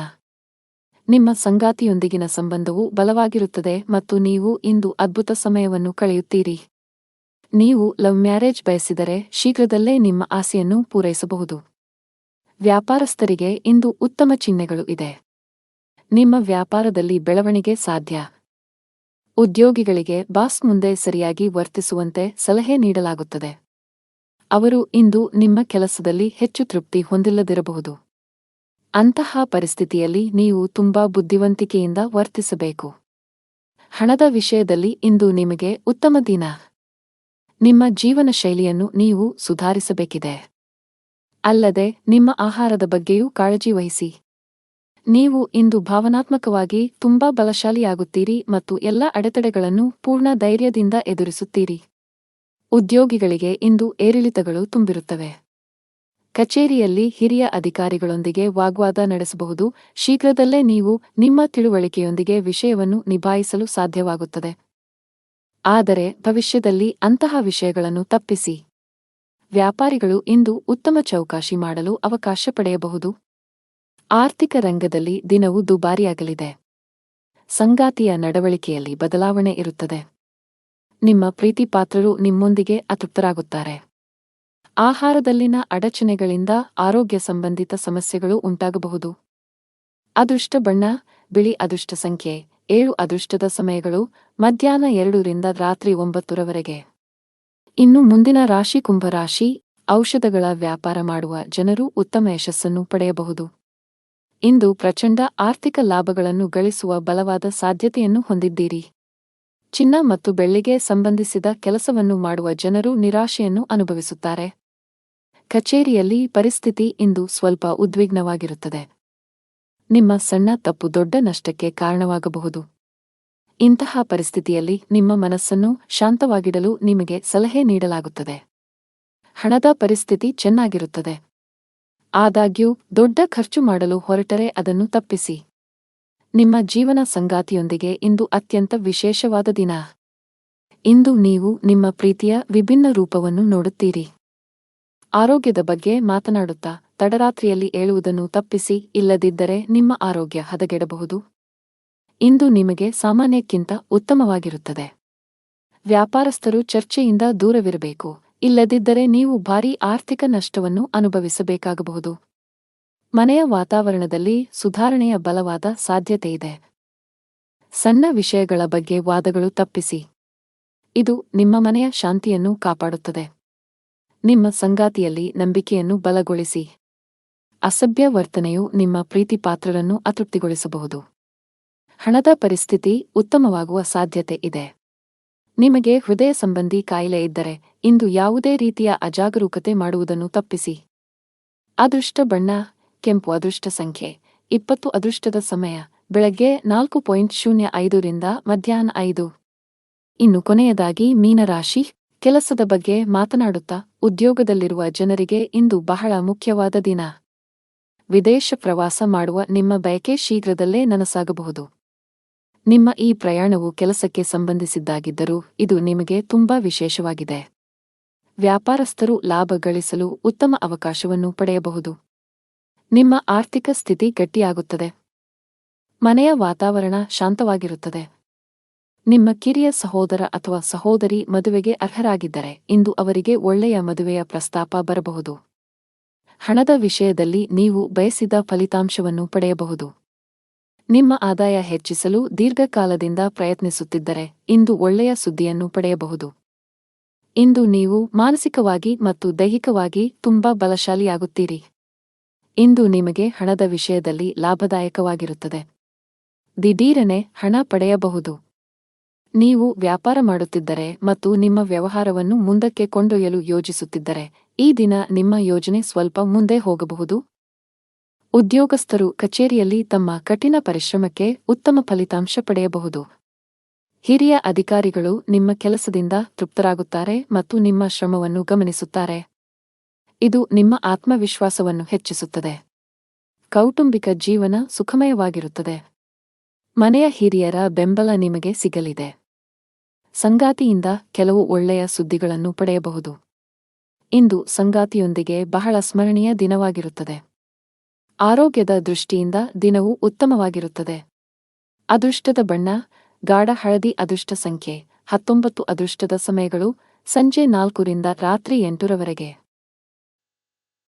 ನಿಮ್ಮ ಸಂಗಾತಿಯೊಂದಿಗಿನ ಸಂಬಂಧವು ಬಲವಾಗಿರುತ್ತದೆ ಮತ್ತು ನೀವು ಇಂದು ಅದ್ಭುತ ಸಮಯವನ್ನು ಕಳೆಯುತ್ತೀರಿ. ನೀವು ಲವ್ ಮ್ಯಾರೇಜ್ ಬಯಸಿದರೆ ಶೀಘ್ರದಲ್ಲೇ ನಿಮ್ಮ ಆಸೆಯನ್ನು ಪೂರೈಸಬಹುದು. ವ್ಯಾಪಾರಸ್ಥರಿಗೆ ಇಂದು ಉತ್ತಮ ಚಿಹ್ನೆಗಳು ಇದೆ. ನಿಮ್ಮ ವ್ಯಾಪಾರದಲ್ಲಿ ಬೆಳವಣಿಗೆ ಸಾಧ್ಯ. ಉದ್ಯೋಗಿಗಳಿಗೆ ಬಾಸ್ ಮುಂದೆ ಸರಿಯಾಗಿ ವರ್ತಿಸುವಂತೆ ಸಲಹೆ ನೀಡಲಾಗುತ್ತದೆ. ಅವರು ಇಂದು ನಿಮ್ಮ ಕೆಲಸದಲ್ಲಿ ಹೆಚ್ಚು ತೃಪ್ತಿ ಹೊಂದಿಲ್ಲದಿರಬಹುದು. ಅಂತಹ ಪರಿಸ್ಥಿತಿಯಲ್ಲಿ ನೀವು ತುಂಬಾ ಬುದ್ಧಿವಂತಿಕೆಯಿಂದ ವರ್ತಿಸಬೇಕು. ಹಣದ ವಿಷಯದಲ್ಲಿ ಇಂದು ನಿಮಗೆ ಉತ್ತಮ ದಿನ. ನಿಮ್ಮ ಜೀವನ ಶೈಲಿಯನ್ನು ನೀವು ಸುಧಾರಿಸಬೇಕಿದೆ. ಅಲ್ಲದೆ ನಿಮ್ಮ ಆಹಾರದ ಬಗ್ಗೆಯೂ ಕಾಳಜಿ ವಹಿಸಿ. ನೀವು ಇಂದು ಭಾವನಾತ್ಮಕವಾಗಿ ತುಂಬಾ ಬಲಶಾಲಿಯಾಗುತ್ತೀರಿ ಮತ್ತು ಎಲ್ಲ ಅಡೆತಡೆಗಳನ್ನು ಪೂರ್ಣ ಧೈರ್ಯದಿಂದ ಎದುರಿಸುತ್ತೀರಿ. ಉದ್ಯೋಗಿಗಳಿಗೆ ಇಂದು ಏರಿಳಿತಗಳು ತುಂಬಿರುತ್ತವೆ. ಕಚೇರಿಯಲ್ಲಿ ಹಿರಿಯ ಅಧಿಕಾರಿಗಳೊಂದಿಗೆ ವಾಗ್ವಾದ ನಡೆಸಬಹುದು. ಶೀಘ್ರದಲ್ಲೇ ನೀವು ನಿಮ್ಮ ತಿಳುವಳಿಕೆಯೊಂದಿಗೆ ವಿಷಯವನ್ನು ನಿಭಾಯಿಸಲು ಸಾಧ್ಯವಾಗುತ್ತದೆ. ಆದರೆ ಭವಿಷ್ಯದಲ್ಲಿ ಅಂತಹ ವಿಷಯಗಳನ್ನು ತಪ್ಪಿಸಿ. ವ್ಯಾಪಾರಿಗಳು ಇಂದು ಉತ್ತಮ ಚೌಕಾಶಿ ಮಾಡಲು ಅವಕಾಶ ಪಡೆಯಬಹುದು. ಆರ್ಥಿಕ ರಂಗದಲ್ಲಿ ದಿನವು ದುಬಾರಿಯಾಗಲಿದೆ. ಸಂಗಾತಿಯ ನಡವಳಿಕೆಯಲ್ಲಿ ಬದಲಾವಣೆ ಇರುತ್ತದೆ. ನಿಮ್ಮ ಪ್ರೀತಿಪಾತ್ರರು ನಿಮ್ಮೊಂದಿಗೆ ಅತೃಪ್ತರಾಗುತ್ತಾರೆ. ಆಹಾರದಲ್ಲಿನ ಅಡಚಣೆಗಳಿಂದ ಆರೋಗ್ಯ ಸಂಬಂಧಿತ ಸಮಸ್ಯೆಗಳು ಉಂಟಾಗಬಹುದು. ಅದೃಷ್ಟ ಬಣ್ಣ ಬಿಳಿ. ಅದೃಷ್ಟ ಸಂಖ್ಯೆ 7. ಅದೃಷ್ಟದ ಸಮಯಗಳು ಮಧ್ಯಾಹ್ನ 2 ರಿಂದ ರಾತ್ರಿ 9 ರವರೆಗೆ. ಇನ್ನು ಮುಂದಿನ ರಾಶಿ ಕುಂಭರಾಶಿ. ಔಷಧಗಳ ವ್ಯಾಪಾರ ಮಾಡುವ ಜನರು ಉತ್ತಮ ಯಶಸ್ಸನ್ನು ಪಡೆಯಬಹುದು. ಇಂದು ಪ್ರಚಂಡ ಆರ್ಥಿಕ ಲಾಭಗಳನ್ನು ಗಳಿಸುವ ಬಲವಾದ ಸಾಧ್ಯತೆಯನ್ನು ಹೊಂದಿದ್ದೀರಿ. ಚಿನ್ನ ಮತ್ತು ಬೆಳ್ಳಿಗೆ ಸಂಬಂಧಿಸಿದ ಕೆಲಸವನ್ನು ಮಾಡುವ ಜನರು ನಿರಾಶೆಯನ್ನು ಅನುಭವಿಸುತ್ತಾರೆ. ಕಚೇರಿಯಲ್ಲಿ ಪರಿಸ್ಥಿತಿ ಇಂದು ಸ್ವಲ್ಪ ಉದ್ವಿಗ್ನವಾಗಿರುತ್ತದೆ. ನಿಮ್ಮ ಸಣ್ಣ ತಪ್ಪು ದೊಡ್ಡ ನಷ್ಟಕ್ಕೆ ಕಾರಣವಾಗಬಹುದು. ಇಂತಹ ಪರಿಸ್ಥಿತಿಯಲ್ಲಿ ನಿಮ್ಮ ಮನಸ್ಸನ್ನು ಶಾಂತವಾಗಿಡಲು ನಿಮಗೆ ಸಲಹೆ ನೀಡಲಾಗುತ್ತದೆ. ಹಣದ ಪರಿಸ್ಥಿತಿ ಚೆನ್ನಾಗಿರುತ್ತದೆ. ಆದಾಗ್ಯೂ ದೊಡ್ಡ ಖರ್ಚು ಮಾಡಲು ಹೊರಟರೆ ಅದನ್ನು ತಪ್ಪಿಸಿ. ನಿಮ್ಮ ಜೀವನ ಸಂಗಾತಿಯೊಂದಿಗೆ ಇಂದು ಅತ್ಯಂತ ವಿಶೇಷವಾದ ದಿನ. ಇಂದು ನೀವು ನಿಮ್ಮ ಪ್ರೀತಿಯ ವಿಭಿನ್ನ ರೂಪವನ್ನು ನೋಡುತ್ತೀರಿ. ಆರೋಗ್ಯದ ಬಗ್ಗೆ ಮಾತನಾಡುತ್ತಾ ತಡರಾತ್ರಿಯಲ್ಲಿ ಏಳುವುದನ್ನು ತಪ್ಪಿಸಿ. ಇಲ್ಲದಿದ್ದರೆ ನಿಮ್ಮ ಆರೋಗ್ಯ ಹದಗೆಡಬಹುದು. ಇಂದು ನಿಮಗೆ ಸಾಮಾನ್ಯಕ್ಕಿಂತ ಉತ್ತಮವಾಗಿರುತ್ತದೆ. ವ್ಯಾಪಾರಸ್ಥರು ಚರ್ಚೆಯಿಂದ ದೂರವಿರಬೇಕು. ಇಲ್ಲದಿದ್ದರೆ ನೀವು ಭಾರೀ ಆರ್ಥಿಕ ನಷ್ಟವನ್ನು ಅನುಭವಿಸಬೇಕಾಗಬಹುದು. ಮನೆಯ ವಾತಾವರಣದಲ್ಲಿ ಸುಧಾರಣೆಯ ಬಲವಾದ ಸಾಧ್ಯತೆಯಿದೆ. ಸಣ್ಣ ವಿಷಯಗಳ ಬಗ್ಗೆ ವಾದಗಳು ತಪ್ಪಿಸಿ. ಇದು ನಿಮ್ಮ ಮನೆಯ ಶಾಂತಿಯನ್ನು ಕಾಪಾಡುತ್ತದೆ. ನಿಮ್ಮ ಸಂಗಾತಿಯಲ್ಲಿ ನಂಬಿಕೆಯನ್ನು ಬಲಗೊಳಿಸಿ. ಅಸಭ್ಯ ವರ್ತನೆಯು ನಿಮ್ಮ ಪ್ರೀತಿಪಾತ್ರರನ್ನು ಅತೃಪ್ತಿಗೊಳಿಸಬಹುದು. ಹಣದ ಪರಿಸ್ಥಿತಿ ಉತ್ತಮವಾಗುವ ಸಾಧ್ಯತೆ ಇದೆ. ನಿಮಗೆ ಹೃದಯ ಸಂಬಂಧಿ ಕಾಯಿಲೆ ಇದ್ದರೆ ಇಂದು ಯಾವುದೇ ರೀತಿಯ ಅಜಾಗರೂಕತೆ ಮಾಡುವುದನ್ನು ತಪ್ಪಿಸಿ. ಅದೃಷ್ಟ ಬಣ್ಣ ಕೆಂಪು. ಅದೃಷ್ಟ ಸಂಖ್ಯೆ 20. ಅದೃಷ್ಟದ ಸಮಯ ಬೆಳಗ್ಗೆ 4:05 ರಿಂದ ಮಧ್ಯಾಹ್ನ 5. ಇನ್ನು ಕೊನೆಯದಾಗಿ ಮೀನರಾಶಿ. ಕೆಲಸದ ಬಗ್ಗೆ ಮಾತನಾಡುತ್ತಾ ಉದ್ಯೋಗದಲ್ಲಿರುವ ಜನರಿಗೆ ಇಂದು ಬಹಳ ಮುಖ್ಯವಾದ ದಿನ. ವಿದೇಶ ಪ್ರವಾಸ ಮಾಡುವ ನಿಮ್ಮ ಬಯಕೆ ಶೀಘ್ರದಲ್ಲೇ ನನಸಾಗಬಹುದು. ನಿಮ್ಮ ಈ ಪ್ರಯಾಣವು ಕೆಲಸಕ್ಕೆ ಸಂಬಂಧಿಸಿದ್ದಾಗಿದ್ದರೂ ಇದು ನಿಮಗೆ ತುಂಬಾ ವಿಶೇಷವಾಗಿದೆ. ವ್ಯಾಪಾರಸ್ಥರು ಲಾಭ ಗಳಿಸಲು ಉತ್ತಮ ಅವಕಾಶವನ್ನು ಪಡೆಯಬಹುದು. ನಿಮ್ಮ ಆರ್ಥಿಕ ಸ್ಥಿತಿ ಗಟ್ಟಿಯಾಗುತ್ತದೆ. ಮನೆಯ ವಾತಾವರಣ ಶಾಂತವಾಗಿರುತ್ತದೆ. ನಿಮ್ಮ ಕಿರಿಯ ಸಹೋದರ ಅಥವಾ ಸಹೋದರಿ ಮದುವೆಗೆ ಅರ್ಹರಾಗಿದ್ದರೆ ಇಂದು ಅವರಿಗೆ ಒಳ್ಳೆಯ ಮದುವೆಯ ಪ್ರಸ್ತಾಪ ಬರಬಹುದು. ಹಣದ ವಿಷಯದಲ್ಲಿ ನೀವು ಬಯಸಿದ ಫಲಿತಾಂಶವನ್ನು ಪಡೆಯಬಹುದು. ನಿಮ್ಮ ಆದಾಯ ಹೆಚ್ಚಿಸಲು ದೀರ್ಘಕಾಲದಿಂದ ಪ್ರಯತ್ನಿಸುತ್ತಿದ್ದರೆ ಇಂದು ಒಳ್ಳೆಯ ಸುದ್ದಿಯನ್ನು ಪಡೆಯಬಹುದು. ಇಂದು ನೀವು ಮಾನಸಿಕವಾಗಿ ಮತ್ತು ದೈಹಿಕವಾಗಿ ತುಂಬಾ ಬಲಶಾಲಿಯಾಗುತ್ತೀರಿ. ಇಂದು ನಿಮಗೆ ಹಣದ ವಿಷಯದಲ್ಲಿ ಲಾಭದಾಯಕವಾಗಿರುತ್ತದೆ. ದಿಢೀರನೆ ಹಣ ಪಡೆಯಬಹುದು. ನೀವು ವ್ಯಾಪಾರ ಮಾಡುತ್ತಿದ್ದರೆ ಮತ್ತು ನಿಮ್ಮ ವ್ಯವಹಾರವನ್ನು ಮುಂದಕ್ಕೆ ಕೊಂಡೊಯ್ಯಲು ಯೋಜಿಸುತ್ತಿದ್ದರೆ ಈ ದಿನ ನಿಮ್ಮ ಯೋಜನೆ ಸ್ವಲ್ಪ ಮುಂದೆ ಹೋಗಬಹುದು. ಉದ್ಯೋಗಸ್ಥರು ಕಚೇರಿಯಲ್ಲಿ ತಮ್ಮ ಕಠಿಣ ಪರಿಶ್ರಮಕ್ಕೆ ಉತ್ತಮ ಫಲಿತಾಂಶ ಪಡೆಯಬಹುದು. ಹಿರಿಯ ಅಧಿಕಾರಿಗಳು ನಿಮ್ಮ ಕೆಲಸದಿಂದ ತೃಪ್ತರಾಗುತ್ತಾರೆ ಮತ್ತು ನಿಮ್ಮ ಶ್ರಮವನ್ನು ಗಮನಿಸುತ್ತಾರೆ. ಇದು ನಿಮ್ಮ ಆತ್ಮವಿಶ್ವಾಸವನ್ನು ಹೆಚ್ಚಿಸುತ್ತದೆ. ಕೌಟುಂಬಿಕ ಜೀವನ ಸುಖಮಯವಾಗಿರುತ್ತದೆ. ಮನೆಯ ಹಿರಿಯರ ಬೆಂಬಲ ನಿಮಗೆ ಸಿಗಲಿದೆ. ಸಂಗಾತಿಯಿಂದ ಕೆಲವು ಒಳ್ಳೆಯ ಸುದ್ದಿಗಳನ್ನು ಪಡೆಯಬಹುದು. ಇಂದು ಸಂಗಾತಿಯೊಂದಿಗೆ ಬಹಳ ಸ್ಮರಣೀಯ ದಿನವಾಗಿರುತ್ತದೆ. ಆರೋಗ್ಯದ ದೃಷ್ಟಿಯಿಂದ ದಿನವು ಉತ್ತಮವಾಗಿರುತ್ತದೆ. ಅದೃಷ್ಟದ ಬಣ್ಣ ಗಾಢ ಹಳದಿ. ಅದೃಷ್ಟ ಸಂಖ್ಯೆ 19. ಅದೃಷ್ಟದ ಸಮಯಗಳು ಸಂಜೆ 4 ರಿಂದ ರಾತ್ರಿ 8 ರವರೆಗೆ.